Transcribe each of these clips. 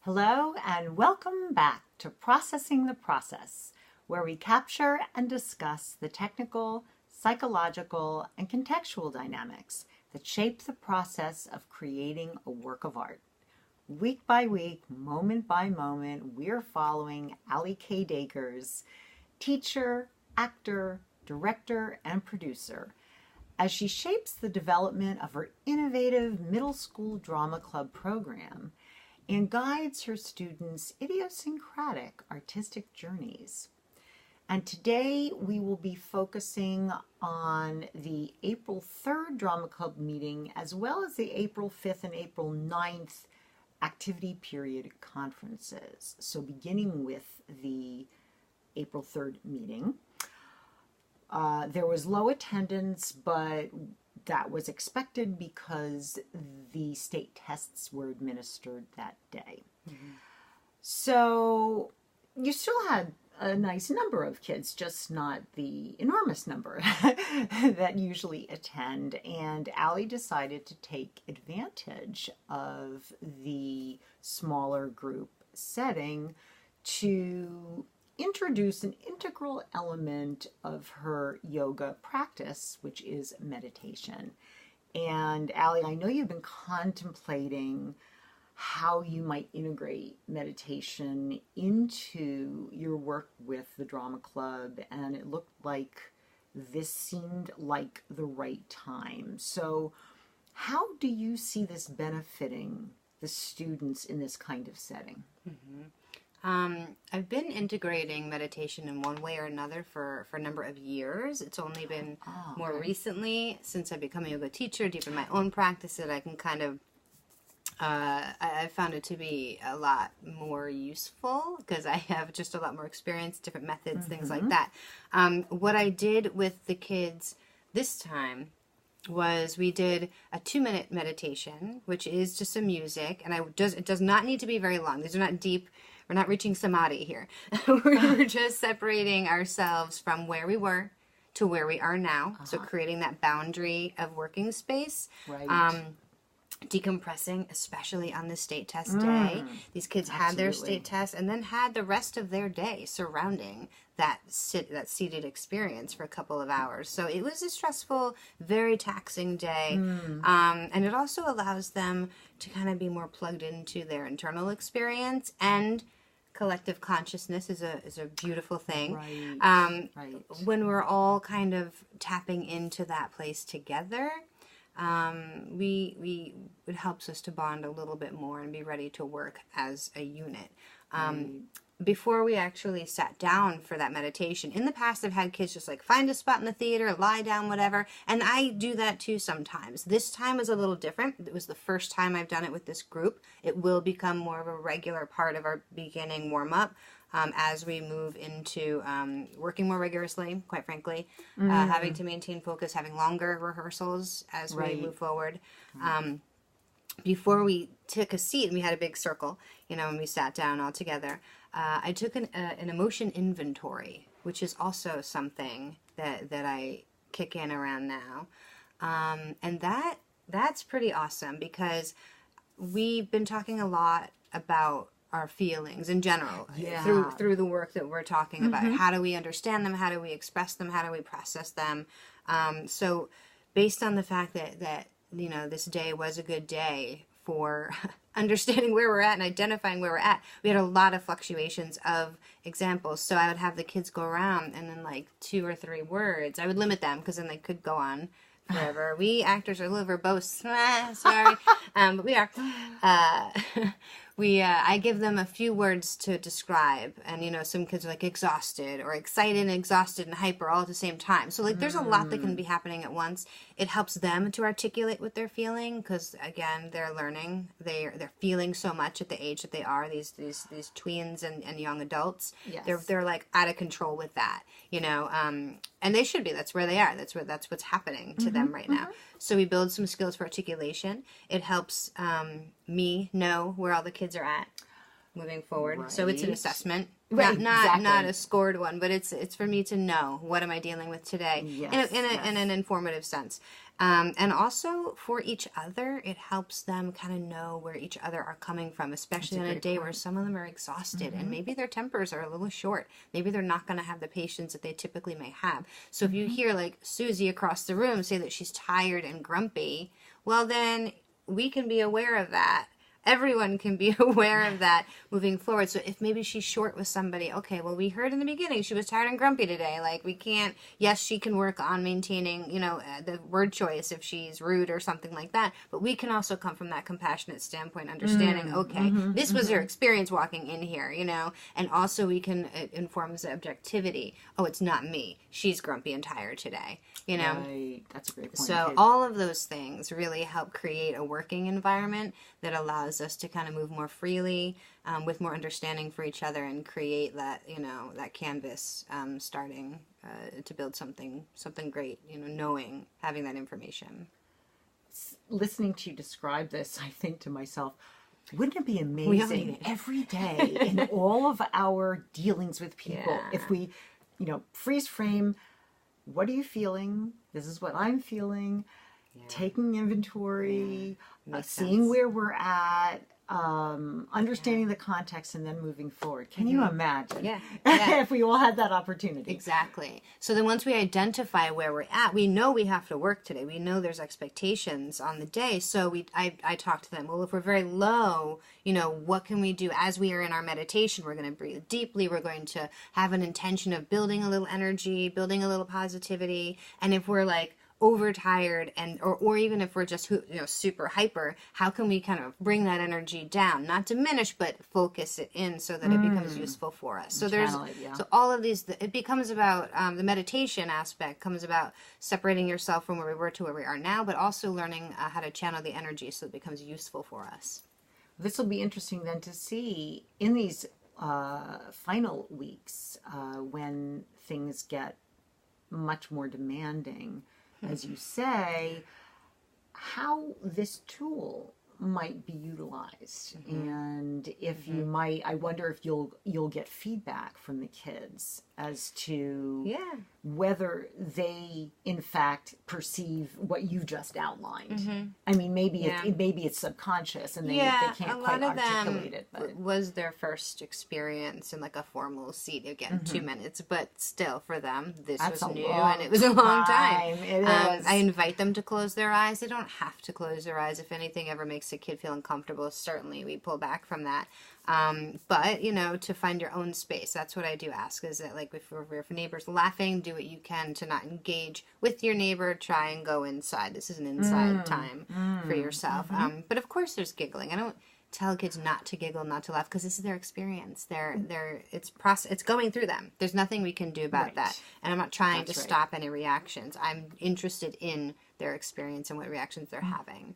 Hello and welcome back to Processing the Process, where we capture and discuss the technical, psychological, and contextual dynamics that shape the process of creating a work of art. Week by week, moment by moment, we're following Allie K. Dakers, teacher, actor, director, and producer, as she shapes the development of her innovative middle school drama club program and guides her students' idiosyncratic artistic journeys. And today we will be focusing on the April 3rd Drama Club meeting as well as the April 5th and April 9th activity period conferences. So beginning with the April 3rd meeting, there was low attendance, but that was expected because the state tests were administered that day. Mm-hmm. So you still had a nice number of kids, just not the enormous number that usually attend. And Allie decided to take advantage of the smaller group setting to introduce an integral element of her yoga practice, which is meditation. And Allie, I know you've been contemplating how you might integrate meditation into your work with the drama club, and it looked like this seemed like the right time. So how do you see this benefiting the students in this kind of setting? Mm-hmm. I've been integrating meditation in one way or another for a number of years. It's only been more recently, since I've become a yoga teacher, deep in my own practice, that I can kind of, I found it to be a lot more useful because I have just a lot more experience, different methods, things like that. What I did with the kids this time was we did a 2-minute meditation, which is just some music, and it does not need to be very long. These are not deep. We're not reaching samadhi here. We're just separating ourselves from where we were to where we are now. So creating that boundary of working space. Right. Decompressing, especially on the state test day. These kids had their state test and then had the rest of their day surrounding that seated experience for a couple of hours. So it was a stressful, very taxing day. And it also allows them to kind of be more plugged into their internal experience, and collective consciousness is a beautiful thing. Right. When we're all kind of tapping into that place together, it helps us to bond a little bit more and be ready to work as a unit. Before we actually sat down for that meditation, in the past I've had kids just like find a spot in the theater, lie down, whatever, and I do that too sometimes. This time was a little different. It was the first time I've done it with this group. It will become more of a regular part of our beginning warm-up as we move into working more rigorously, quite frankly, having to maintain focus, having longer rehearsals as we move forward. Before we took a seat and we had a big circle, and we sat down all together, I took an emotion inventory, which is also something that I kick in around now. And that's pretty awesome because we've been talking a lot about our feelings in general through the work that we're talking about. How do we understand them? How do we express them? How do we process them? So based on the fact that this day was a good day for understanding where we're at and identifying where we're at, we had a lot of fluctuations of examples. So I would have the kids go around and then like 2 or 3 words. I would limit them because then they could go on forever. We actors are a little verbose. Sorry. But we are. I give them a few words to describe, and some kids are like exhausted or excited and exhausted and hyper all at the same time. So like there's a lot that can be happening at once. It helps them to articulate what they're feeling because again they're learning. They're feeling so much at the age that they are, these tweens and young adults. Yes. They're like out of control with that, and they should be. That's where they are. That's what's happening to them right now. So we build some skills for articulation. It helps me know where all the kids are at moving forward. Right. So it's an assessment. Right, not a scored one, but it's for me to know what am I dealing with today in an informative sense. And also for each other, it helps them kind of know where each other are coming from, especially on a day where some of them are exhausted and maybe their tempers are a little short. Maybe they're not going to have the patience that they typically may have. So if you hear like Susie across the room say that she's tired and grumpy, well then we can be aware of that. Everyone can be aware of that moving forward. So if maybe she's short with somebody, okay, well, we heard in the beginning she was tired and grumpy today. Like, we can't, yes, she can work on maintaining, the word choice if she's rude or something like that. But we can also come from that compassionate standpoint, understanding, this was her experience walking in here, and also we can, it informs the objectivity. Oh, it's not me. She's grumpy and tired today, Right. That's a great point. So all of those things really help create a working environment that allows us to kind of move more freely, with more understanding for each other, and create that that canvas, starting to build something great. Having that information. Listening to you describe this, I think to myself, wouldn't it be amazing every day in all of our dealings with people if we, freeze frame. What are you feeling? This is what I'm feeling. Taking inventory, seeing where we're at, understanding the context, and then moving forward. Can you imagine? If we all had that opportunity. Exactly. So then once we identify where we're at, we know we have to work today. We know there's expectations on the day. So I talk to them, well, if we're very low, what can we do? As we are in our meditation, we're going to breathe deeply. We're going to have an intention of building a little energy, building a little positivity. And if we're like overtired or even if we're just super hyper, how can we kind of bring that energy down, not diminish, but focus it in so that it becomes useful for us. So so all of these, it becomes about the meditation aspect comes about separating yourself from where we were to where we are now, but also learning how to channel the energy so it becomes useful for us. This will be interesting then to see in these final weeks when things get much more demanding, as you say, how this tool might be utilized. And if you might, I wonder if you'll get feedback from the kids as to whether they in fact perceive what you just outlined. I mean, maybe it's subconscious and they can't quite articulate it. But was their first experience in like a formal seat, again, 2 minutes, but still for them this was new and it was a long time. I invite them to close their eyes. They don't have to close their eyes. If anything ever makes a kid feel uncomfortable, certainly we pull back from that. But to find your own space, that's what I do ask, is that like if a neighbor's laughing, do what you can to not engage with your neighbor. Try and go inside. This is an inside time for yourself. But of course there's giggling. I don't tell kids not to giggle, not to laugh, because this is their experience. It's going through them. There's nothing we can do about that. And I'm not trying to stop any reactions. I'm interested in their experience and what reactions they're having.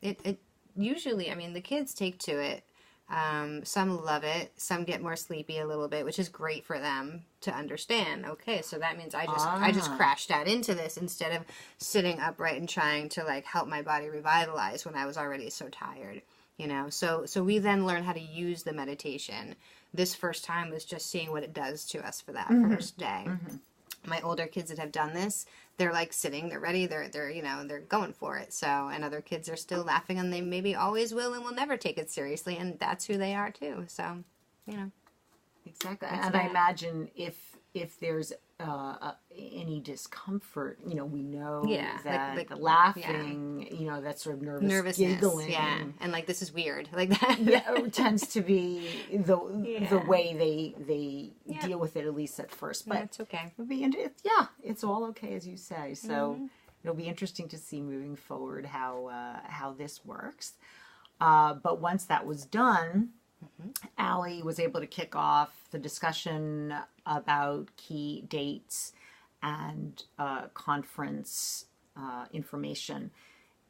It usually, the kids take to it. Some love it. Some get more sleepy a little bit, which is great for them to understand. Okay, so that means I just crashed out into this instead of sitting upright and trying to like help my body revitalize when I was already so tired. So we then learn how to use the meditation. This first time was just seeing what it does to us for that first day. My older kids that have done this, they're like sitting, they're ready, they're going for it. So, and other kids are still laughing, and they maybe always will and will never take it seriously, and that's who they are too. So, exactly. And I imagine if there's any discomfort, we know that the laughing, that sort of nervousness, giggling, and like this is weird, like that, tends to be the way they deal with it, at least at first. But it's okay. It's all okay, as you say. So it'll be interesting to see moving forward how this works. But once that was done, Allie was able to kick off the discussion about key dates and conference information.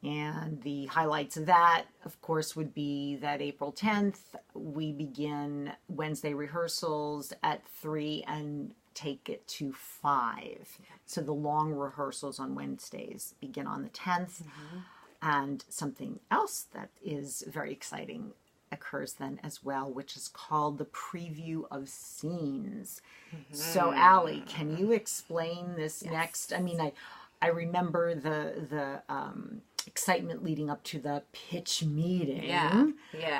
And the highlights of that, of course, would be that April 10th, we begin Wednesday rehearsals at 3 and take it to 5. So the long rehearsals on Wednesdays begin on the 10th. And something else that is very exciting occurs then as well, which is called the preview of scenes. So, Allie, can you explain this next? I mean, I remember the excitement leading up to the pitch meeting. Yeah.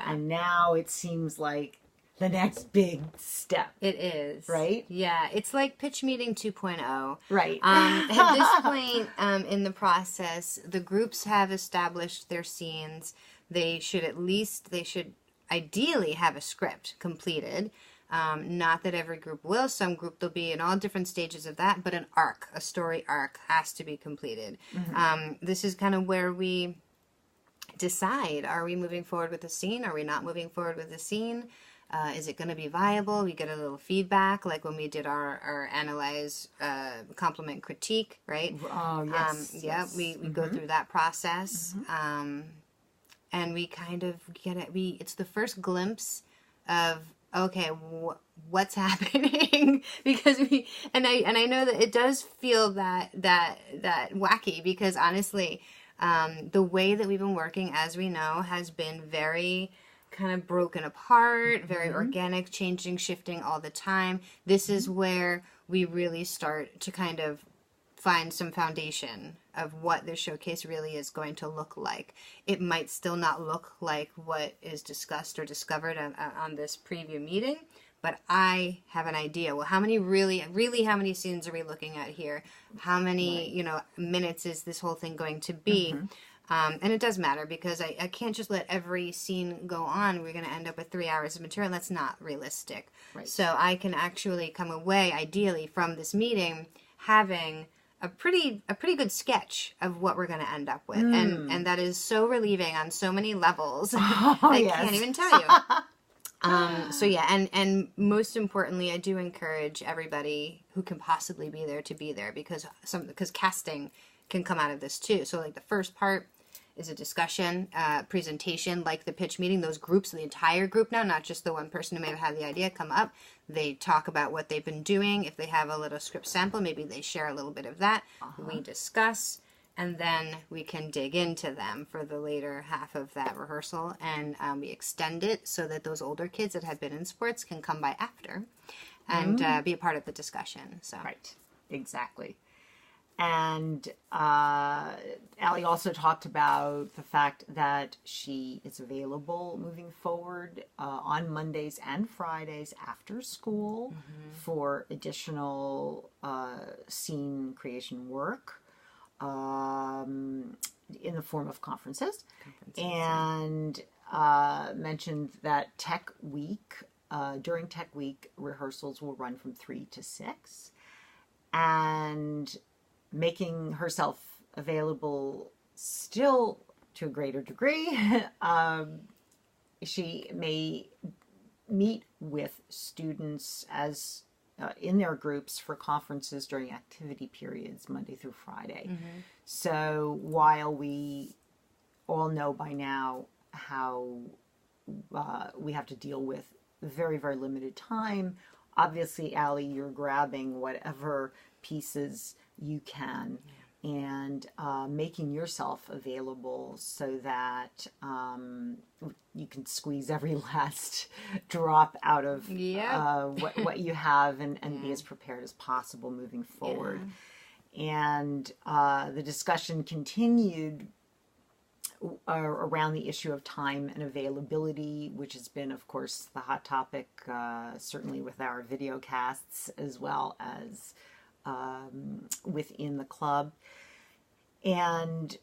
And now it seems like the next big step. It is. Right? Yeah. It's like pitch meeting 2.0. Right. At this point in the process, the groups have established their scenes. They should ideally have a script completed. Not that every group will. Some group they'll be in all different stages of that, but a story arc has to be completed. This is kind of where we decide, are we moving forward with the scene? Are we not moving forward with the scene? Is it going to be viable? We get a little feedback, like when we did our analyze, compliment, critique, right? Oh, yes. We go through that process. And we kind of get it. It's the first glimpse of, okay, what's happening? Because I know that it does feel that wacky, because honestly, the way that we've been working, as we know, has been very kind of broken apart, very organic, changing, shifting all the time. This is where we really start to kind of find some foundation of what the showcase really is going to look like. It might still not look like what is discussed or discovered on this preview meeting, but I have an idea. Well, how many how many scenes are we looking at here? How many, minutes is this whole thing going to be? And it does matter, because I can't just let every scene go on. We're going to end up with 3 hours of material. That's not realistic. Right. So I can actually come away, ideally, from this meeting having a pretty good sketch of what we're going to end up with. And that is so relieving on so many levels. I can't even tell you. So yeah, and most importantly, I do encourage everybody who can possibly be there to be there, because casting can come out of this too. So like the first part is a discussion, presentation, like the pitch meeting. Those groups, the entire group now, not just the one person who may have had the idea, come up. They talk about what they've been doing. If they have a little script sample, maybe they share a little bit of that. We discuss, and then we can dig into them for the later half of that rehearsal, and we extend it so that those older kids that have been in sports can come by after and be a part of the discussion. So Right, exactly. And Allie also talked about the fact that she is available moving forward on Mondays and Fridays after school for additional scene creation work in the form of conferences. And mentioned that Tech Week, during Tech Week, rehearsals will run from 3 to 6. And making herself available still to a greater degree. She may meet with students as in their groups for conferences during activity periods, Monday through Friday. So while we all know by now how we have to deal with very, very limited time, obviously, Allie, you're grabbing whatever pieces you can and making yourself available so that you can squeeze every last drop out of what you have and be as prepared as possible moving forward. And the discussion continued around the issue of time and availability, which has been, of course, the hot topic, certainly with our videocasts as well as within the club. And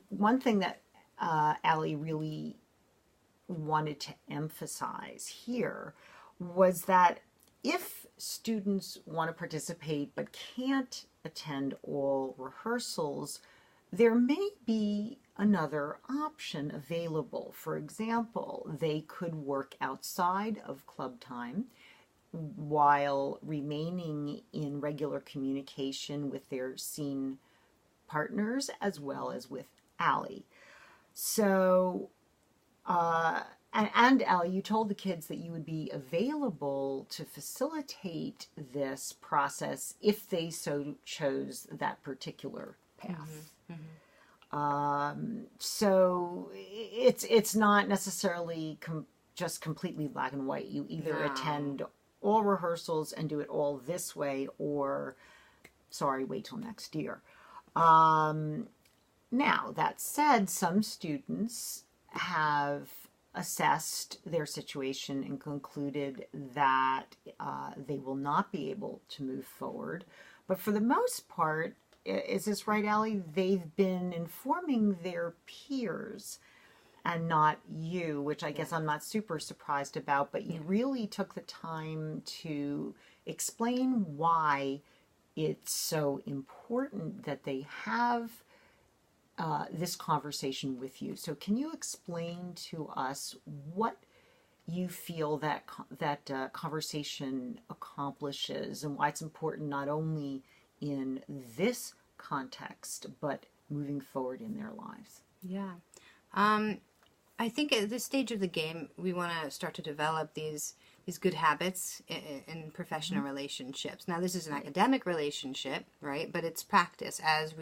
one thing that Allie really wanted to emphasize here was that if students want to participate but can't attend all rehearsals, there may be another option available. For example, they could work outside of club time while remaining in regular communication with their scene partners as well as with Allie. So, and Allie, you told the kids that you would be available to facilitate this process if they so chose that particular path. So it's not necessarily just completely black and white. You either attend all rehearsals and do it all this way, or sorry, wait till next year. Now, that said, some students have assessed their situation and concluded that they will not be able to move forward. But for the most part, is this right, Allie? They've been informing their peers and not you, which I guess I'm not super surprised about, but you really took the time to explain why it's so important that they have this conversation with you. So can you explain to us what you feel that conversation accomplishes and why it's important not only in this context, but moving forward in their lives? Yeah. I think at this stage of the game, we want to start to develop these good habits in professional relationships. Now, this is an academic relationship, right? But it's practice as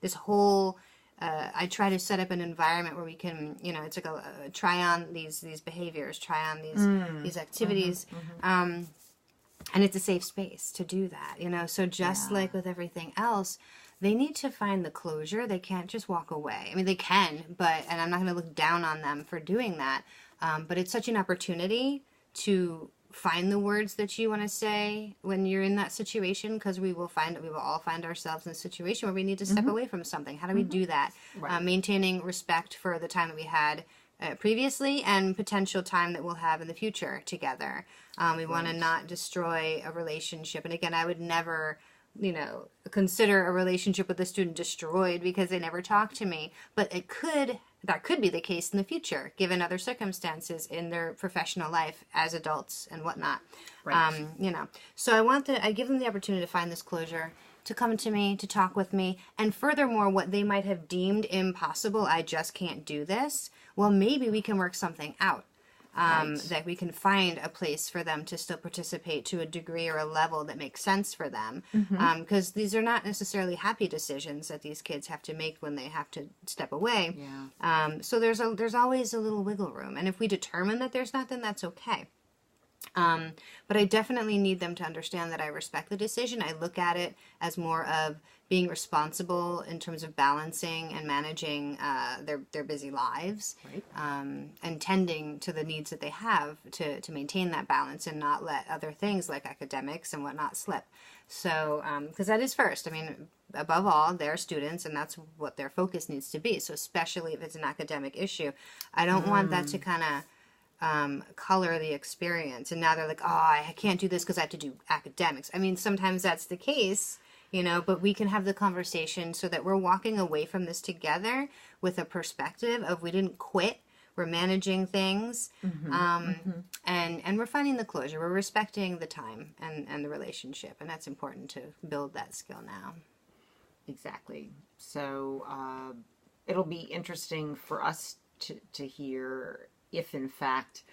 this whole, I try to set up an environment where we can, it's like try on these behaviors, try on these activities. And it's a safe space to do that, so just like with everything else, they need to find the closure. They can't just walk away. I mean, they can, and I'm not going to look down on them for doing that. But it's such an opportunity to find the words that you want to say when you're in that situation, because we will all find ourselves in a situation where we need to step away from something. How do we do that? Right. Maintaining respect for the time that we had previously and potential time that we'll have in the future together. We want to not destroy a relationship. And again, I would never, consider a relationship with a student destroyed because they never talk to me. But that could be the case in the future, given other circumstances in their professional life as adults and whatnot. Right. So I give them the opportunity to find this closure, to come to me, to talk with me, and furthermore, what they might have deemed impossible, I just can't do this. Well, maybe we can work something out. That we can find a place for them to still participate to a degree or a level that makes sense for them. Because these are not necessarily happy decisions that these kids have to make when they have to step away. Yeah. So there's always a little wiggle room. And if we determine that there's not, then that's okay. But I definitely need them to understand that I respect the decision. I look at it as more of being responsible in terms of balancing and managing their busy lives, right. And tending to the needs that they have to maintain that balance and not let other things like academics and whatnot slip. So, because that is first. I mean, above all, they're students, and that's what their focus needs to be. So especially if it's an academic issue, I don't want that to kind of color the experience. And now they're like, oh, I can't do this because I have to do academics. I mean, sometimes that's the case, but we can have the conversation so that we're walking away from this together with a perspective of we didn't quit. We're managing things, and we're finding the closure. We're respecting the time and the relationship, and that's important to build that skill now. Exactly. So it'll be interesting for us to hear if, in fact,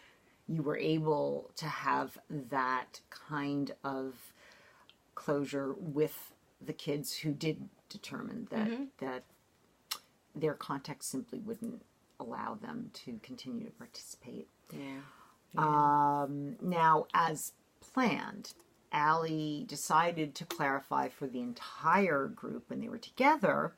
you were able to have that kind of closure with the kids who did determine that their context simply wouldn't allow them to continue to participate. Yeah. Now, as planned, Allie decided to clarify for the entire group when they were together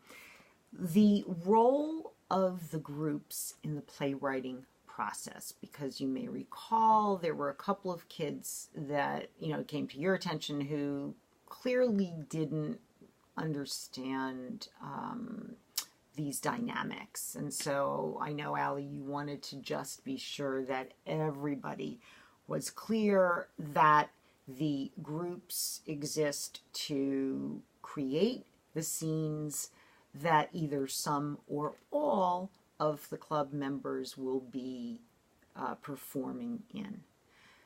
the role of the groups in the playwriting process, because you may recall there were a couple of kids that came to your attention who clearly didn't understand these dynamics. And so I know, Allie, you wanted to just be sure that everybody was clear that the groups exist to create the scenes that either some or all of the club members will be performing in.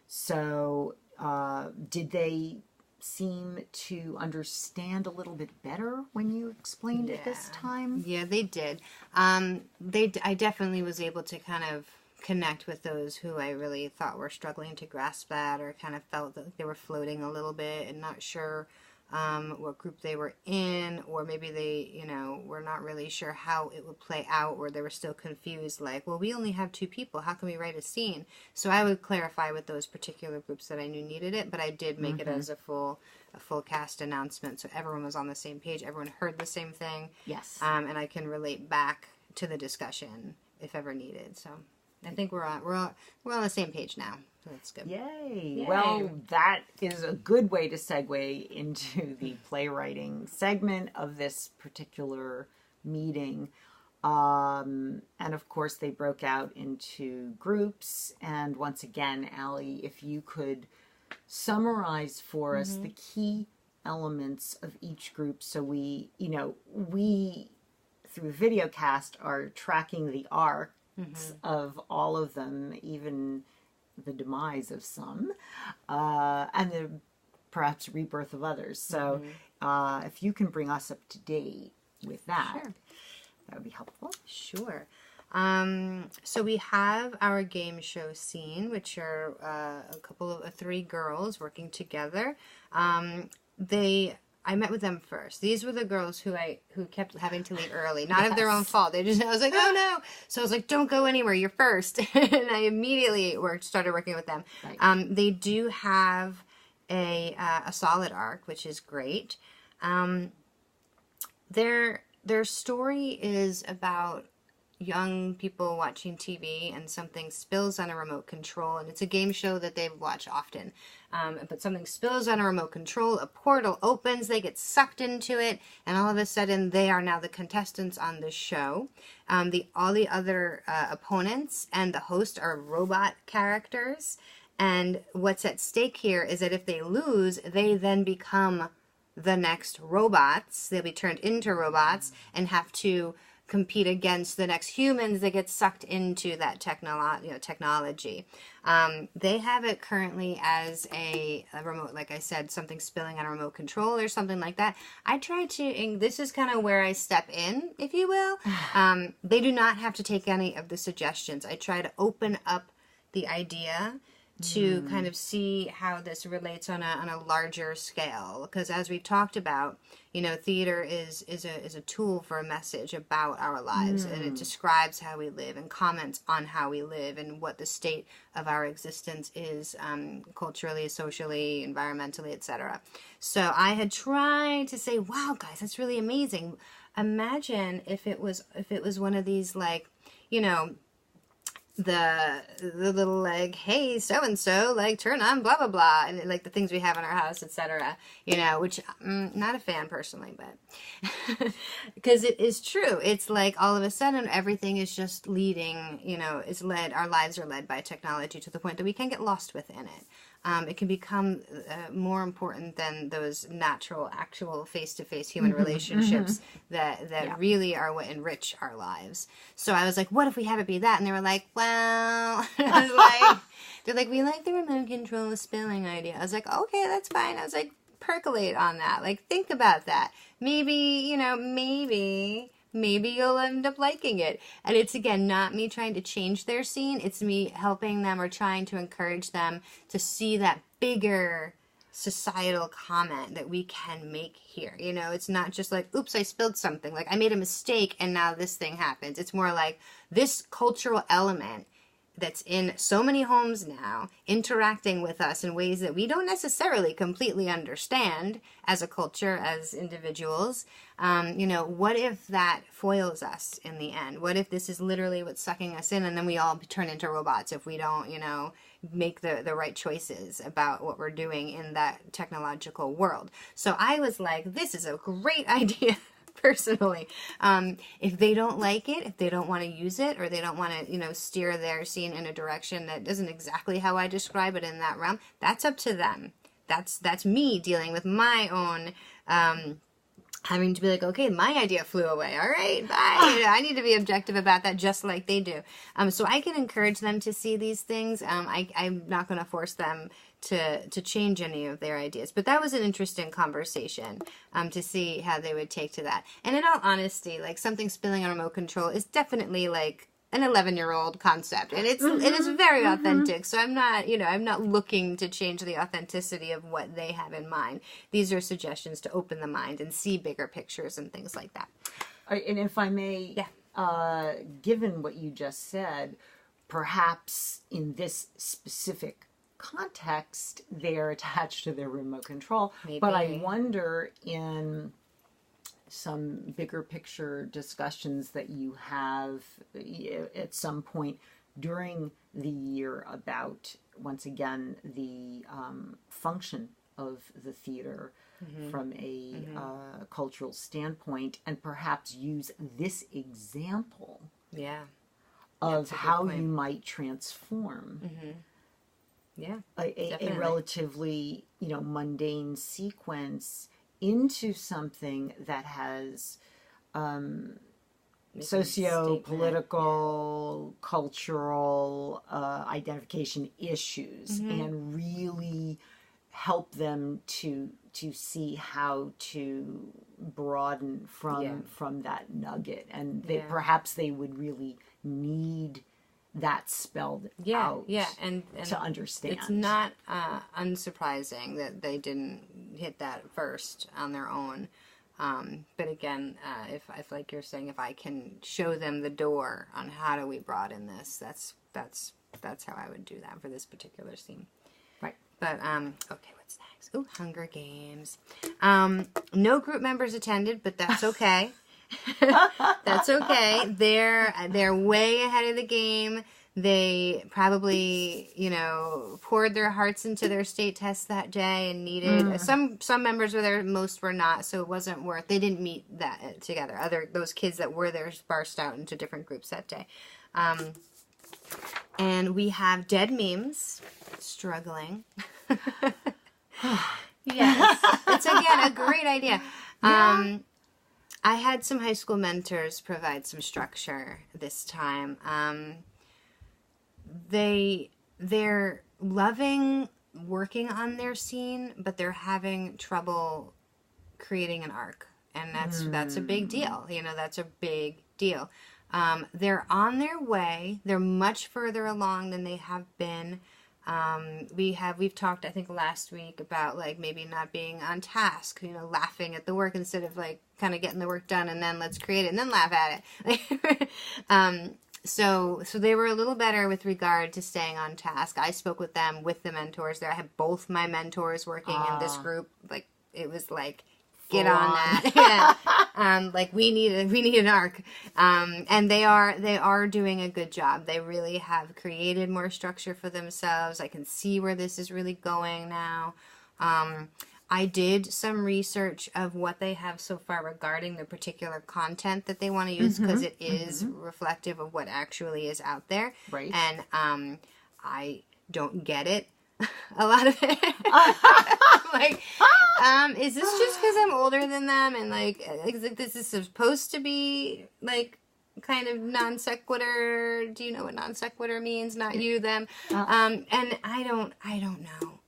So did they seem to understand a little bit better when you explained it this time? Yeah, they did. I definitely was able to kind of connect with those who I really thought were struggling to grasp that, or kind of felt that they were floating a little bit and not sure what group they were in, or maybe they, were not really sure how it would play out, or they were still confused, like, well, we only have 2 people, how can we write a scene? So I would clarify with those particular groups that I knew needed it, but I did make it as a full cast announcement, so everyone was on the same page, everyone heard the same thing. Yes. And I can relate back to the discussion if ever needed. So I think we're on the same page now. So that's good. Yay. Well, that is a good way to segue into the playwriting segment of this particular meeting. And of course, they broke out into groups. And once again, Allie, if you could summarize for us the key elements of each group, so we through Videocast are tracking the arcs of all of them, even the demise of some, and the perhaps rebirth of others. So if you can bring us up to date with that, Sure. that would be helpful. Sure. So we have our game show scene, which are a couple of 3 girls working together. I met with them first. These were the girls who kept having to leave early, not of their own fault. I was like, oh no. So I was like, don't go anywhere. You're first. And I immediately started working with them. Right. They do have a solid arc, which is great. Their story is about young people watching TV and something spills on a remote control, and it's a game show that they watch often. But something spills on a remote control, a portal opens, they get sucked into it, and all of a sudden they are now the contestants on the show. All the other opponents and the host are robot characters, and what's at stake here is that if they lose, they then become the next robots. They'll be turned into robots and have to compete against the next humans that get sucked into that technology. They have it currently as a remote, like I said, something spilling on a remote control or something like that. I try to, this is kind of where I step in, if you will. They do not have to take any of the suggestions. I try to open up the idea to kind of see how this relates on a larger scale, because as we've talked about, theater is a tool for a message about our lives, and it describes how we live and comments on how we live and what the state of our existence is, culturally, socially, environmentally, etc. So I had tried to say, wow, guys, that's really amazing. Imagine if it was one of these, like, the little, like, hey, so-and-so, like, turn on blah blah blah, and like the things we have in our house, etc., which I'm not a fan personally, but because it is true. It's like all of a sudden everything is just leading, our lives are led by technology to the point that we can get lost within it. It can become more important than those natural, actual face-to-face human relationships that really are what enrich our lives. So I was like, what if we have it be that? And they were like, well, I was like, they're like, we like the remote control spilling idea. I was like, okay, that's fine. I was like, percolate on that. Like, think about that. Maybe, maybe you'll end up liking it. And it's, again, not me trying to change their scene. It's me helping them or trying to encourage them to see that bigger societal comment that we can make here. It's not just like, oops, I spilled something. Like, I made a mistake and now this thing happens. It's more like this cultural element that's in so many homes now, interacting with us in ways that we don't necessarily completely understand as a culture, as individuals. What if that foils us in the end? What if this is literally what's sucking us in, and then we all turn into robots if we don't, make the right choices about what we're doing in that technological world? So I was like, this is a great idea. Personally, if they don't like it, if they don't want to use it, or they don't want to, steer their scene in a direction that isn't exactly how I describe it in that realm, that's up to them. That's me dealing with my own, having to be like, okay, my idea flew away. All right, bye. I need to be objective about that, just like they do. So I can encourage them to see these things. I'm not going to force them to change any of their ideas. But that was an interesting conversation to see how they would take to that. And in all honesty, like, something spilling on remote control is definitely, like, an 11-year-old concept, and it is very authentic. So I'm not looking to change the authenticity of what they have in mind. These are suggestions to open the mind and see bigger pictures and things like that. And if I may, given what you just said, perhaps in this specific context, they're attached to their remote control. Maybe. But I wonder in some bigger picture discussions that you have at some point during the year about, once again, the function of the theater from a cultural standpoint, and perhaps use this example of how you might transform a relatively, mundane sequence into something that has socio-political, cultural identification issues, and really help them to see how to broaden from that nugget, and perhaps they would really need that spelled out and to understand. It's not unsurprising that they didn't hit that first on their own. But again, if like you're saying, if I can show them the door on how do we broaden this, that's how I would do that for this particular scene. Right. But okay, what's next? Oh, Hunger Games. No group members attended, but that's okay. That's okay. They're way ahead of the game. They probably, poured their hearts into their state tests that day and needed some members were there, most were not, so it wasn't worth. They didn't meet that together. Those kids that were there sparsed out into different groups that day. And we have dead memes struggling. Yes, it's again a great idea. I had some high school mentors provide some structure this time. They're loving working on their scene, but they're having trouble creating an arc, and that's a big deal. That's a big deal. They're on their way. They're much further along than they have been. We've talked, I think, last week about maybe not being on task, laughing at the work instead of kind of getting the work done and then let's create it and then laugh at it. So they were a little better with regard to staying on task. I spoke with them, with the mentors there. I had both my mentors working in this group. It was get on that. We need an arc. And they are doing a good job. They really have created more structure for themselves. I can see where this is really going now. I did some research of what they have so far regarding the particular content that they want to use, because it is reflective of what actually is out there. Right. And I don't get it. A lot of it. Is this just because I'm older than them, and this is supposed to be kind of non sequitur? Do you know what non sequitur means? Not you, them. And I don't know.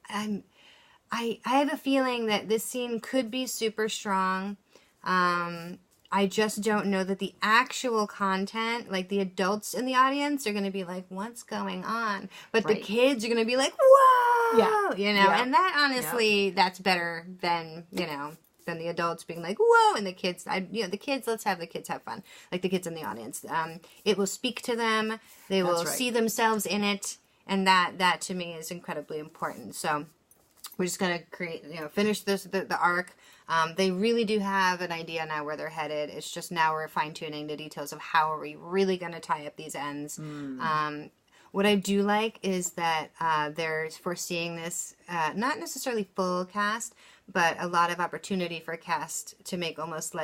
I have a feeling that this scene could be super strong. I just don't know that the actual content, the adults in the audience are going to be what's going on? But the kids are going to be whoa! Yeah. And that, honestly, that's better than, than the adults being whoa! And the kids, let's have the kids have fun. The kids in the audience. It will speak to them. They will see themselves in it. And that to me is incredibly important. So we're just going to finish the arc. They really do have an idea now where they're headed. It's just now we're fine-tuning the details of how are we really going to tie up these ends. What I do like is that they're foreseeing this, not necessarily full cast, but a lot of opportunity for cast to make almost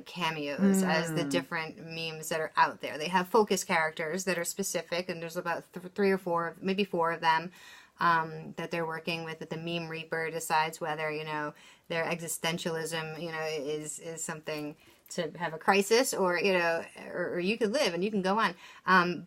cameos as the different memes that are out there. They have focus characters that are specific, and there's about 3 or 4, maybe 4 of them. That they're working with, that the meme reaper decides whether, their existentialism, is something have a crisis, or or you could live and you can go on.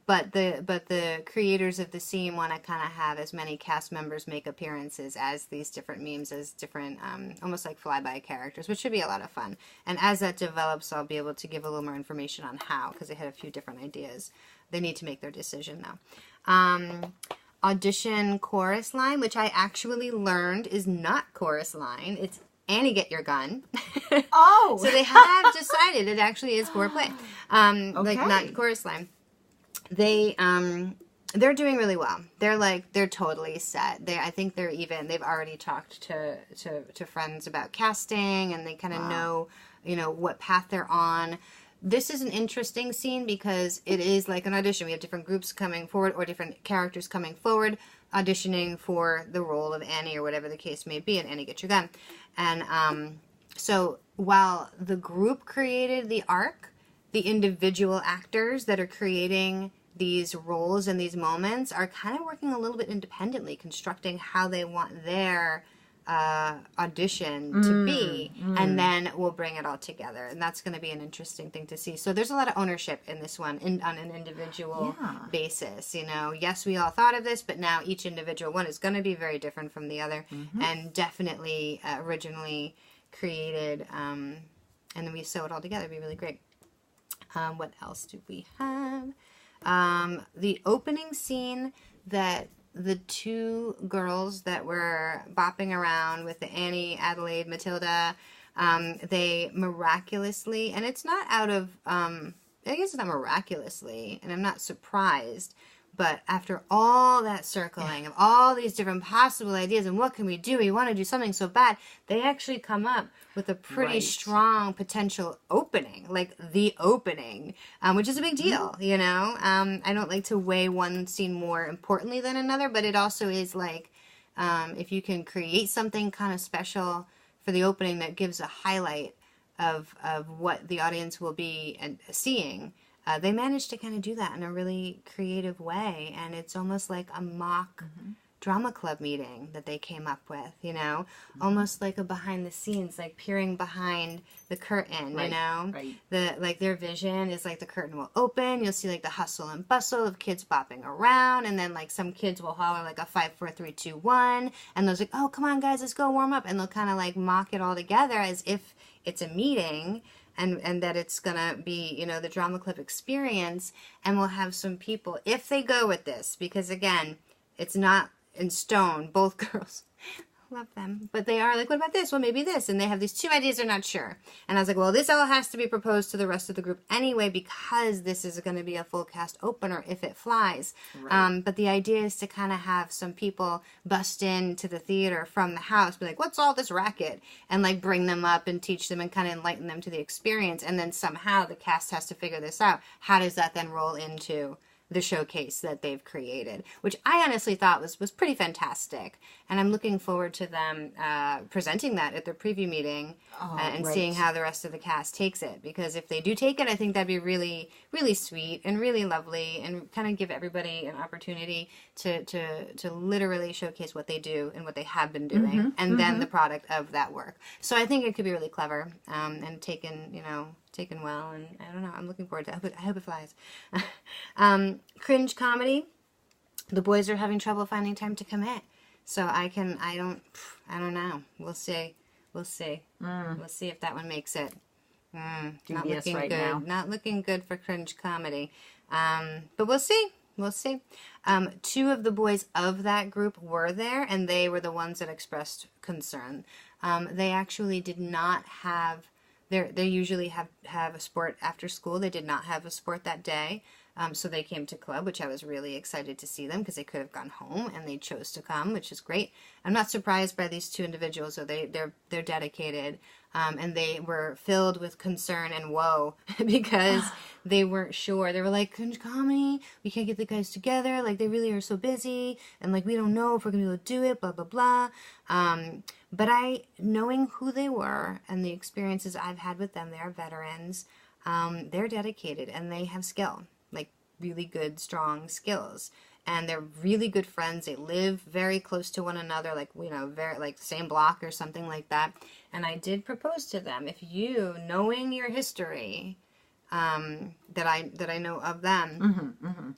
But the creators of the scene want to kind of have as many cast members make appearances as these different memes, as different almost like flyby characters, which should be a lot of fun. And as that develops, I'll be able to give a little more information on how, because they had a few different ideas. They need to make their decision now. Audition chorus line, which I actually learned is not chorus line. It's Annie, get your gun. Oh! So they have decided it actually is foreplay. Okay. Like, not chorus line. They're doing really well. They're totally set. I think they've already talked to friends about casting, and they kind of know, what path they're on. This is an interesting scene because it is like an audition. We have different groups coming forward, or different characters coming forward, auditioning for the role of Annie, or whatever the case may be, and Annie, get your gun. And so while the group created the arc, the individual actors that are creating these roles and these moments are kind of working a little bit independently, constructing how they want their audition to be, and then we'll bring it all together, and that's going to be an interesting thing to see. So there's a lot of ownership in this one, on an individual basis. Yes, we all thought of this, but now each individual one is going to be very different from the other, and definitely originally created, and then we sew it all together. It'd be really great. What else do we have? The opening scene that the two girls that were bopping around with the Annie, Adelaide, Matilda, they miraculously, and it's not out of, I guess it's not miraculously, and I'm not surprised, but after all that circling of all these different possible ideas and what can we do, we want to do something so bad, they actually come up with a pretty strong potential opening, like the opening, which is a big deal, I don't like to weigh one scene more importantly than another, but it also is like, if you can create something kind of special for the opening that gives a highlight of what the audience will be seeing, they managed to kind of do that in a really creative way, and it's almost like a mock drama club meeting that they came up with, almost like a behind the scenes, like peering behind the curtain, their vision is like the curtain will open, you'll see like the hustle and bustle of kids bopping around, and then like some kids will holler like a 5, 4, 3, 2, 1, and those like, oh, come on guys, let's go warm up, and they'll kind of like mock it all together as if it's a meeting, and that it's gonna be, the drama club experience, and we'll have some people, if they go with this, because again, it's not in stone, both girls love them, but they are like, what about this? Well, maybe this, and they have these two ideas they're not sure, and I was like, well, this all has to be proposed to the rest of the group anyway, because this is going to be a full cast opener if it flies, but the idea is to kind of have some people bust into the theater from the house, be like, what's all this racket, and like bring them up and teach them and kind of enlighten them to the experience, and then somehow the cast has to figure this out. How does that then roll into the showcase that they've created, which I honestly thought was pretty fantastic. And I'm looking forward to them presenting that at their preview meeting and seeing how the rest of the cast takes it. Because if they do take it, I think that'd be really, really sweet and really lovely, and kind of give everybody an opportunity to literally showcase what they do and what they have been doing, and then the product of that work. So I think it could be really clever and taken well, and I don't know, I'm looking forward to it. I hope it flies. Cringe comedy. The boys are having trouble finding time to commit. So I don't know. We'll see. We'll see if that one makes it. Not looking good. Now. Not looking good for cringe comedy. But we'll see. We'll see. Two of the boys of that group were there, and they were the ones that expressed concern. They actually did not have... They usually have a sport after school. They did not have a sport that day, so they came to club, which I was really excited to see them, because they could have gone home, and they chose to come, which is great. I'm not surprised by these two individuals. So they're dedicated, and they were filled with concern and woe because they weren't sure. They were like, cringe comedy, we can't get the guys together. Like, they really are so busy, and like, we don't know if we're gonna be able to do it. Blah blah blah. But knowing who they were and the experiences I've had with them, they are veterans, they're dedicated, and they have skill, like really good, strong skills. and they're really good friends. They live very close to one another, like, you know, very, like, the same block or something like that. And I did propose to them, if you, knowing your history, that I know of them,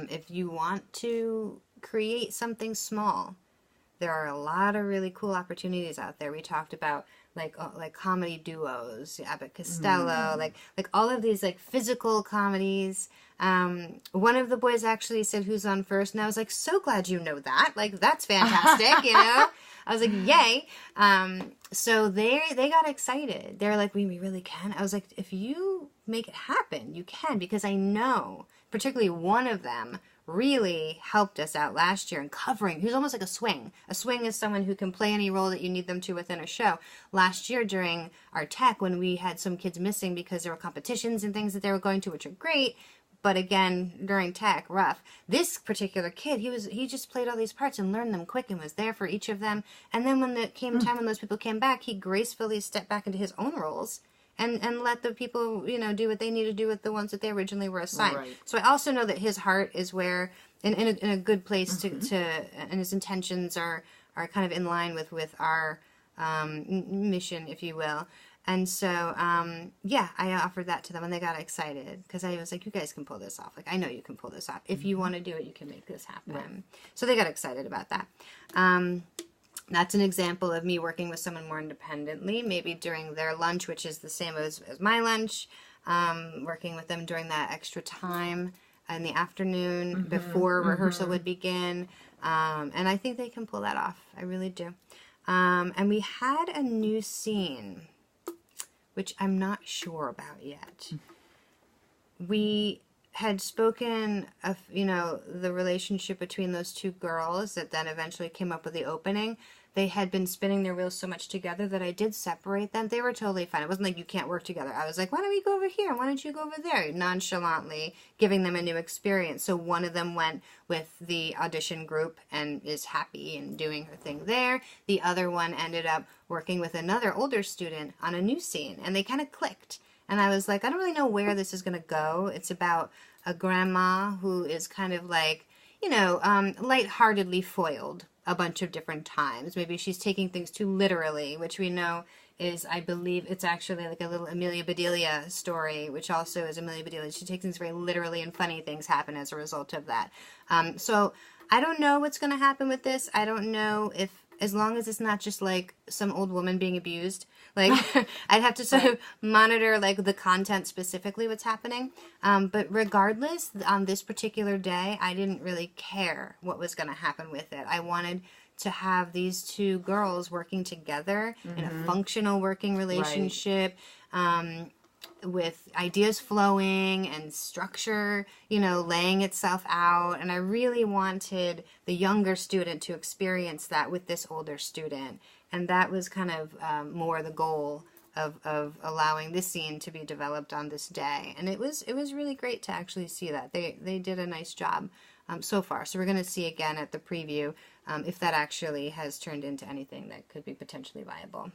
if you want to create something small, there are a lot of really cool opportunities out there. We talked about like comedy duos, Abbott Costello, like all of these like physical comedies. One of the boys actually said, "Who's on first?" And I was like, "So glad you know that. Like, that's fantastic, you know." I was like, "Yay!" So they got excited. They're like, "We really can." I was like, "If you make it happen, you can," because I know, particularly one of them really helped us out last year in covering. He was almost like a swing. A swing is someone who can play any role that you need them to within a show. Last year during our tech, when we had some kids missing because there were competitions and things that they were going to, which are great, but again, during tech, rough. This particular kid, he just played all these parts and learned them quick and was there for each of them. And then when it came time when those people came back, he gracefully stepped back into his own roles and let the people, you know, do what they need to do with the ones that they originally were assigned. Right. So I also know that his heart is where, in a good place to and his intentions are kind of in line with our mission, if you will. And so, yeah, I offered that to them, and they got excited, because I was like, you guys can pull this off. Like, I know you can pull this off. If you want to do it, you can make this happen. Right. So they got excited about that. That's an example of me working with someone more independently, maybe during their lunch, which is the same as my lunch, working with them during that extra time in the afternoon before rehearsal would begin. And I think they can pull that off. I really do. And we had a new scene, which I'm not sure about yet. We had spoken of, you know, the relationship between those two girls that then eventually came up with the opening. They had been spinning their wheels so much together that I did separate them. They were totally fine. It wasn't like you can't work together. I was like, why don't we go over here? Why don't you go over there? Nonchalantly giving them a new experience. So one of them went with the audition group and is happy and doing her thing there. The other one ended up working with another older student on a new scene, and they kind of clicked. And I was like, I don't really know where this is going to go. It's about a grandma who is kind of like, you know, lightheartedly foiled a bunch of different times. Maybe she's taking things too literally, which we know is, I believe, it's actually like a little Amelia Bedelia story, which also is Amelia Bedelia. She takes things very literally, and funny things happen as a result of that. So I don't know what's going to happen with this. I don't know if, as long as it's not just like some old woman being abused, like I'd have to sort of monitor like the content specifically what's happening. But regardless, on this particular day, I didn't really care what was going to happen with it. I wanted to have these two girls working together in a functional working relationship, with ideas flowing and structure, you know, laying itself out. And I really wanted the younger student to experience that with this older student. And that was kind of more the goal of allowing this scene to be developed on this day. And it was really great to actually see that. They did a nice job so far. So we're going to see again at the preview if that actually has turned into anything that could be potentially viable.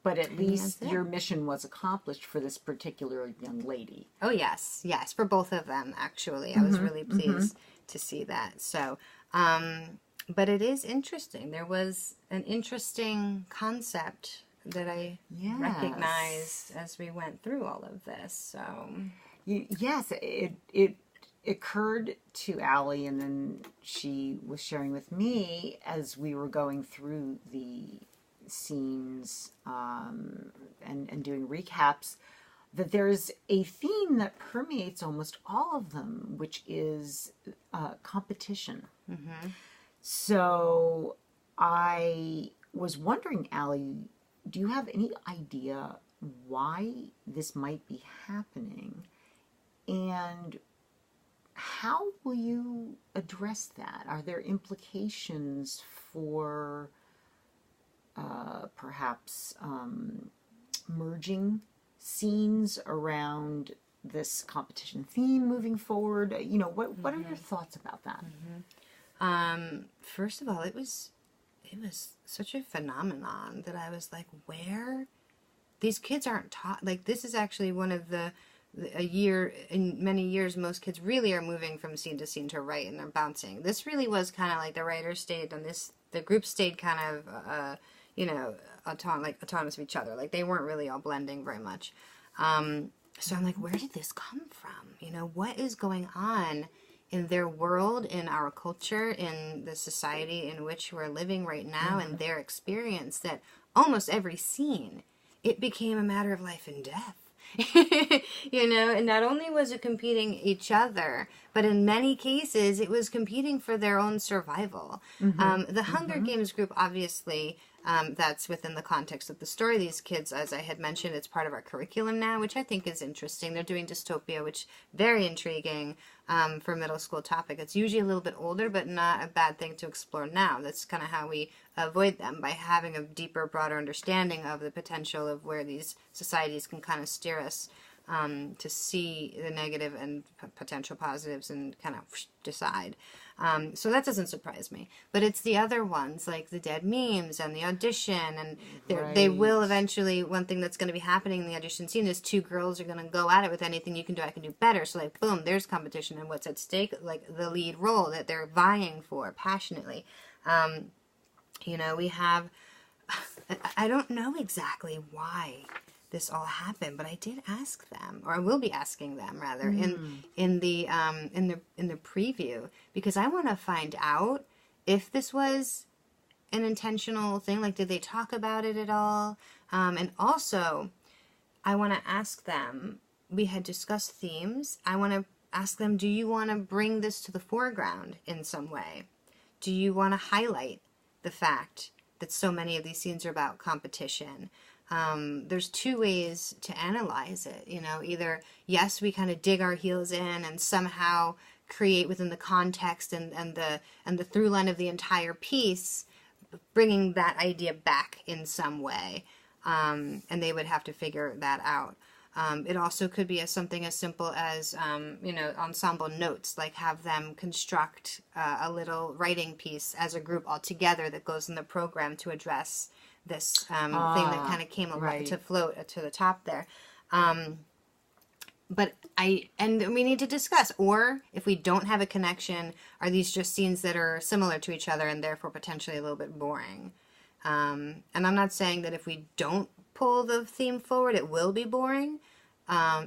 But at least your mission was accomplished for this particular young lady. Oh, yes. Yes, for both of them, actually. I was really pleased to see that. So, but it is interesting. There was an interesting concept that I recognized as we went through all of this. So, yes, it occurred to Allie, and then she was sharing with me as we were going through the scenes and doing recaps, that there's a theme that permeates almost all of them, which is competition. So I was wondering, Allie, do you have any idea why this might be happening, and how will you address that? Are there implications for perhaps merging scenes around this competition theme moving forward? You know, what are your thoughts about that? First of all, it was such a phenomenon that I was like, where these kids aren't taught. Like, this is actually one of the a year, in many years, most kids really are moving from scene to scene to write, and they're bouncing. This really was kind of like the writers stayed on this, the group stayed kind of, autonomous of each other. Like, they weren't really all blending very much. So I'm like, where did this come from? What is going on in their world, in our culture, in the society in which we're living right now, and their experience that almost every scene, it became a matter of life and death. And not only was it competing each other, but in many cases it was competing for their own survival. The Hunger Games group, obviously, that's within the context of the story. These kids, as I had mentioned, it's part of our curriculum now, which I think is interesting. They're doing dystopia, which very intriguing for a middle school topic. It's usually a little bit older, but not a bad thing to explore now. That's kind of how we avoid them, by having a deeper, broader understanding of the potential of where these societies can kind of steer us to see the negative and potential positives and kind of decide. So that doesn't surprise me. But it's the other ones, like the dead memes and the audition, and they will eventually, one thing that's going to be happening in the audition scene is two girls are going to go at it with anything you can do, I can do better. So like, boom, there's competition, and what's at stake, like the lead role that they're vying for passionately. We have, I don't know exactly why this all happened, but I did ask them, or I will be asking them rather, in the preview, because I want to find out if this was an intentional thing. Like, did they talk about it at all? And also, I want to ask them, we had discussed themes. I want to ask them, do you want to bring this to the foreground in some way? Do you want to highlight the fact that so many of these scenes are about competition? There's two ways to analyze it. Either, yes, we kind of dig our heels in and somehow create within the context and the through line of the entire piece, bringing that idea back in some way, and they would have to figure that out. It also could be something as simple as, ensemble notes, like have them construct a little writing piece as a group all together that goes in the program to address this thing that kind of came to float to the top there. But we need to discuss, or if we don't have a connection, are these just scenes that are similar to each other and therefore potentially a little bit boring? And I'm not saying that if we don't pull the theme forward, it will be boring.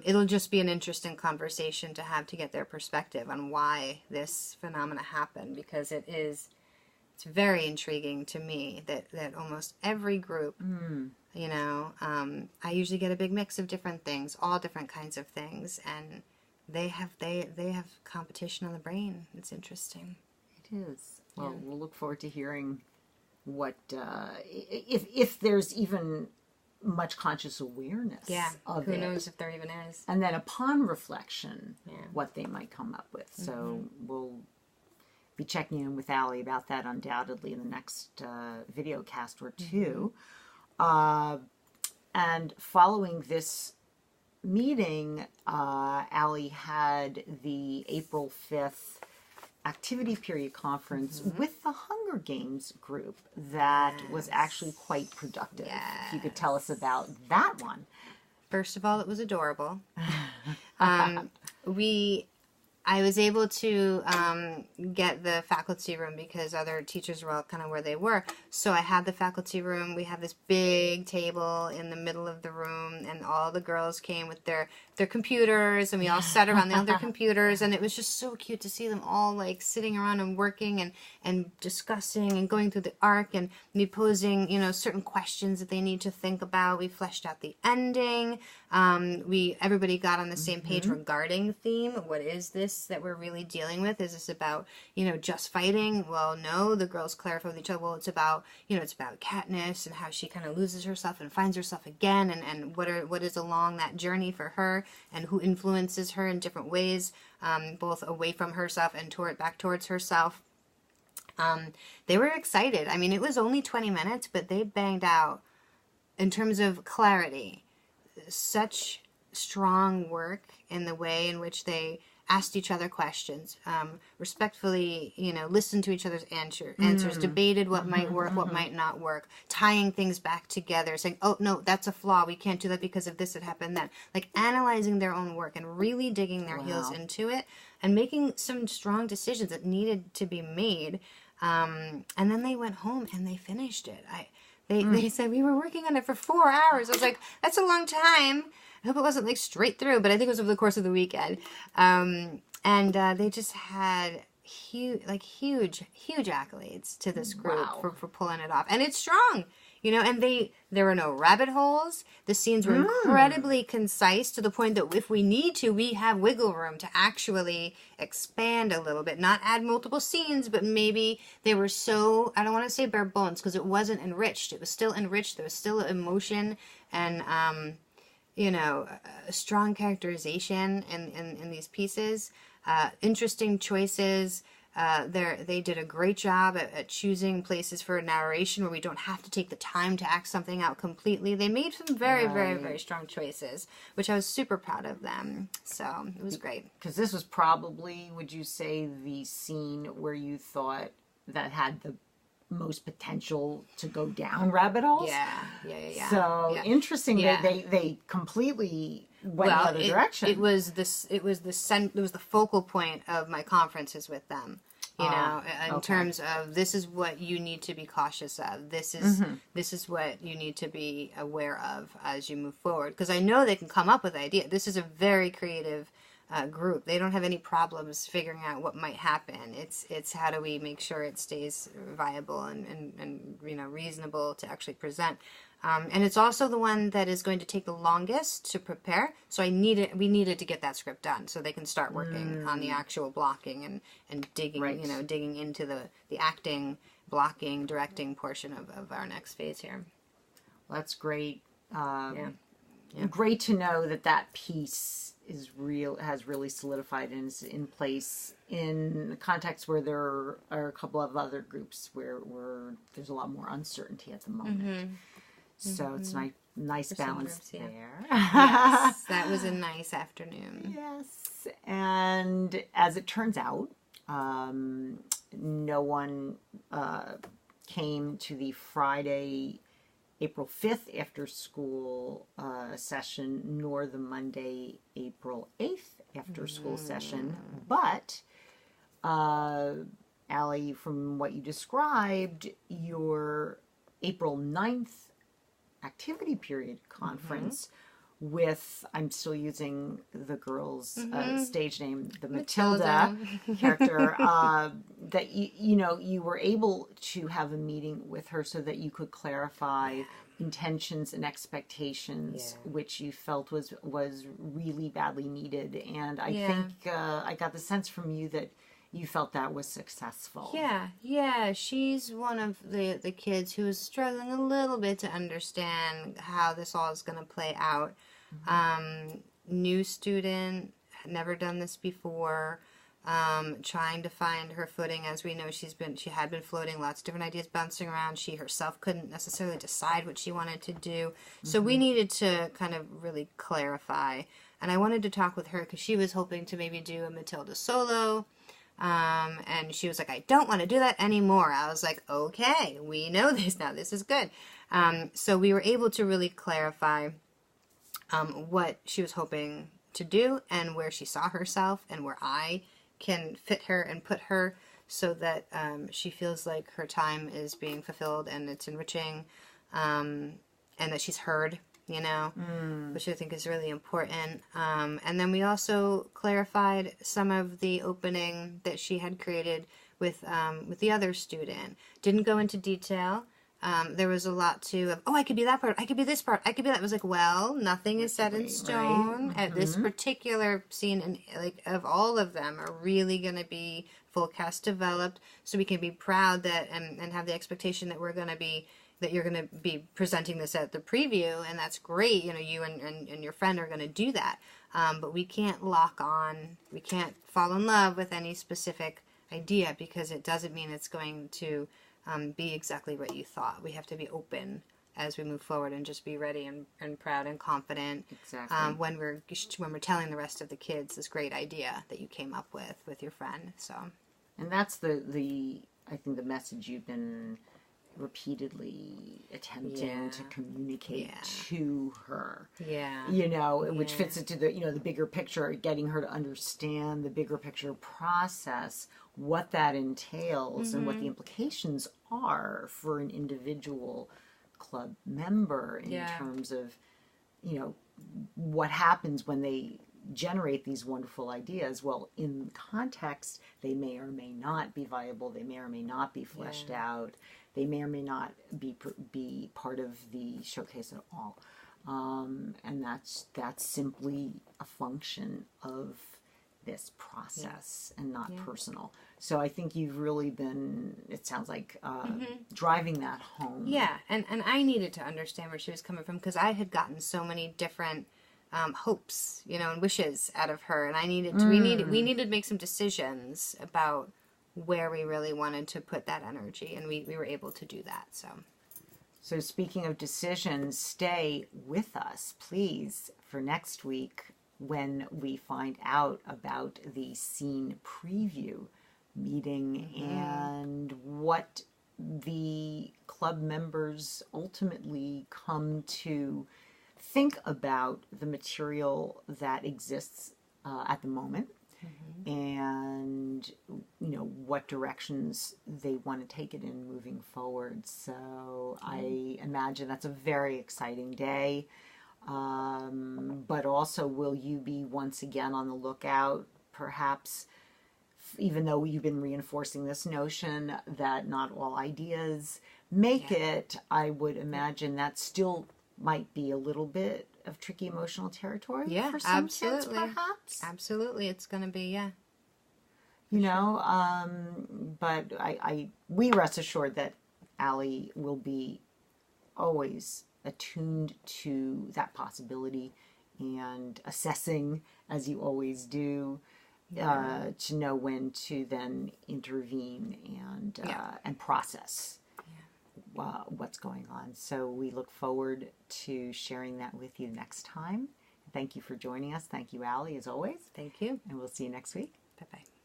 It'll just be an interesting conversation to have to get their perspective on why this phenomena happened, because it's very intriguing to me that almost every group, I usually get a big mix of different things, all different kinds of things, and they have competition on the brain. It's interesting. It is. Well, we'll look forward to hearing what if there's even much conscious awareness of who it. knows if there even is. And then upon reflection, what they might come up with. So we'll be checking in with Allie about that undoubtedly in the next videocast or two. And following this meeting, Allie had the April 5th activity period conference with the Hunger Games group that was actually quite productive. If you could tell us about that one. First of all, it was adorable. I was able to get the faculty room because other teachers were all kind of where they were. So I had the faculty room. We had this big table in the middle of the room, and all the girls came with their computers, and we all sat around their computers, and it was just so cute to see them all like sitting around and working and discussing and going through the arc, and me posing certain questions that they need to think about. We fleshed out the ending. Everybody got on the same page regarding theme. What is this that we're really dealing with? Is this about just fighting? Well, no. The girls clarify with each other. Well, it's about Katniss and how she kind of loses herself and finds herself again, and what is along that journey for her, and who influences her in different ways, both away from herself and back towards herself. They were excited. I mean, it was only 20 minutes, but they banged out, in terms of clarity, such strong work in the way in which they asked each other questions, respectfully, listened to each other's answers, debated what might work, what might not work, tying things back together, saying, oh, no, that's a flaw. We can't do that because of this had happened then. Like analyzing their own work and really digging their heels into it and making some strong decisions that needed to be made. And then they went home and they finished it. They said, we were working on it for 4 hours. I was like, that's a long time. I hope it wasn't like straight through, but I think it was over the course of the weekend. And they just had huge accolades to this group for pulling it off. And it's strong, and there were no rabbit holes. The scenes were incredibly concise to the point that if we need to, we have wiggle room to actually expand a little bit, not add multiple scenes, but maybe they were so, I don't want to say bare bones because it wasn't enriched. It was still enriched. There was still emotion and, a strong characterization in these pieces, interesting choices. They did a great job at choosing places for narration where we don't have to take the time to act something out completely. They made some very, very, very strong choices, which I was super proud of them. So it was great. Because this was probably, would you say, the scene where you thought that had the most potential to go down rabbit holes? Yeah. So interesting. Yeah. They completely went the other direction. It was the focal point of my conferences with them. In terms of this is what you need to be cautious of. This is what you need to be aware of as you move forward. Because I know they can come up with ideas. This is a very creative group. They don't have any problems figuring out what might happen. It's how do we make sure it stays viable and reasonable to actually present. And it's also the one that is going to take the longest to prepare. So we needed to get that script done so they can start working on the actual blocking and digging, digging into the acting, blocking, directing portion of our next phase here. Well, that's great. Great to know that piece has really solidified and is in place in the context where there are a couple of other groups where there's a lot more uncertainty at the moment. So it's nice balance there. Yes, that was a nice afternoon. Yes, and as it turns out, no one came to the Friday, April 5th after school session, nor the Monday, April 8th after school session. But, Allie, from what you described, your April 9th activity period conference with, I'm still using the girl's stage name, the Matilda character, that you were able to have a meeting with her so that you could clarify intentions and expectations, which you felt was really badly needed. And I think I got the sense from you that you felt that was successful. Yeah. She's one of the kids who is struggling a little bit to understand how this all is going to play out. New student, never done this before, trying to find her footing. As we know, she had been floating, lots of different ideas bouncing around. She herself couldn't necessarily decide what she wanted to do. So we needed to kind of really clarify. And I wanted to talk with her because she was hoping to maybe do a Matilda solo. And she was like, I don't want to do that anymore. I was like, okay, we know this now. This is good. So we were able to really clarify what she was hoping to do and where she saw herself and where I can fit her and put her so that she feels like her time is being fulfilled and it's enriching, and that she's heard, which I think is really important. And then we also clarified some of the opening that she had created with the other student. Didn't go into detail. There was a lot I could be that part, I could be this part, I could be that. It was like, well, nothing is set in stone. At this particular scene, and like of all of them are really going to be full cast developed, so we can be proud that and have the expectation that you're going to be presenting this at the preview, and that's great. You and your friend are going to do that, but we can't we can't fall in love with any specific idea because it doesn't mean it's going to be exactly what you thought. We have to be open as we move forward, and just be ready and proud and confident. Exactly. When we're telling the rest of the kids this great idea that you came up with your friend. So, and that's the I think the message you've been repeatedly attempting to communicate to her. Yeah. Which fits into the bigger picture, getting her to understand the bigger picture process, what that entails and what the implications are for an individual club member in terms of, what happens when they generate these wonderful ideas. Well, in context, they may or may not be viable. They may or may not be fleshed out. They may or may not be part of the showcase at all. And that's simply a function of this process and not personal. So I think you've really been, it sounds like, driving that home. Yeah, and I needed to understand where she was coming from, because I had gotten so many different hopes, and wishes out of her, and I needed to, we needed to make some decisions about where we really wanted to put that energy, and we were able to do that. So speaking of decisions, stay with us, please, for next week when we find out about the scene preview meeting and what the club members ultimately come to think about the material that exists at the moment. And what directions they want to take it in moving forward. So I imagine that's a very exciting day. But also, will you be once again on the lookout, perhaps, even though you've been reinforcing this notion that not all ideas make it, I would imagine that still might be a little bit of tricky emotional territory for some kids, perhaps. Absolutely, it's going to be, but we rest assured that Allie will be always attuned to that possibility and assessing, as you always do, to know when to then intervene and process what's going on. So we look forward to sharing that with you next time. Thank you for joining us. Thank you, Allie, as always. Thank you. And we'll see you next week. Bye-bye.